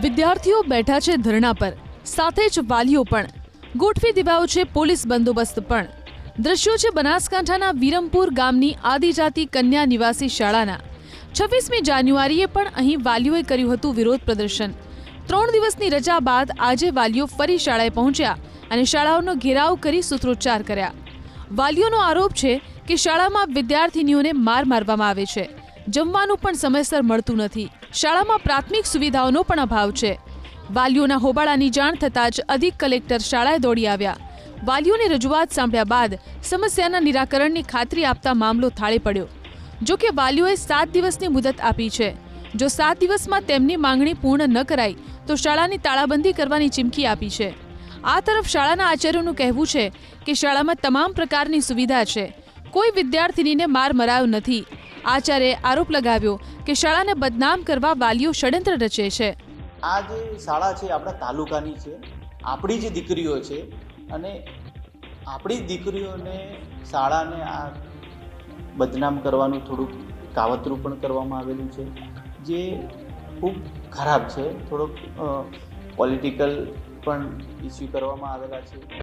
વિદ્યાર્થીઓ બેઠા છે ધરણા પર, સાથે જ વાલીઓ પણ. ગોઠવી દેવાયો છે પોલીસ બંદોબસ્ત પણ. દ્રશ્યો છે બનાસકાંઠાના વિરમપુર ગામની આદિજાતિ કન્યા નિવાસી શાળાના. 26મી જાન્યુઆરીએ પણ અહીં વાલીઓએ કર્યું હતું વિરોધ પ્રદર્શન. 3 દિવસની રજા બાદ આજે વાલીઓ ફરી શાળાએ પહોંચ્યા અને શાળાઓનો ઘેરાવ કરી સૂત્રોચ્ચાર કર્યા. વાલીઓનો આરોપ છે કે શાળામાં વિદ્યાર્થીનીઓને મારવામાં આવે છે. જમવાનું પણ સમયસર મળતું નથી. શાળામાં પ્રાથમિક સુવિધાઓનો પણ અભાવ છે. વાલીઓના હોબાળાની જાણ થતાં જ અધિક કલેક્ટર શાળાએ દોડી આવ્યા. વાલીઓની રજૂઆત સાંભળ્યા બાદ સમસ્યાના નિરાકરણની ખાતરી આપતા મામલો થાળે પડ્યો. જો કે વાલીઓએ 7 દિવસની મુદત આપી છે. જો 7 દિવસમાં તેમની માંગણી પૂર્ણ ન કરાય તો શાળાની તાળાબંધી કરવાની ચીમકી આપી છે. આ તરફ શાળાના આચાર્યોનું કહેવું છે કે શાળામાં તમામ પ્રકારની સુવિધા છે. કોઈ વિદ્યાર્થીનીને માર મરાયો નથી. આચાર્યએ આરોપ લગાવ્યો કે શાળાને બદનામ કરવા વાલીઓ ષડયંત્ર રચે છે. આ જે શાળા છે આપણા તાલુકાની છે, આપણી જે દીકરીઓ છે અને આપણી દીકરીઓને શાળાને આ બદનામ કરવાનું થોડુંક કાવતરું પણ કરવામાં આવેલું છે, જે ખૂબ ખરાબ છે. થોડોક પોલિટિકલ પણ ઇસ્યુ કરવામાં આવેલા છે.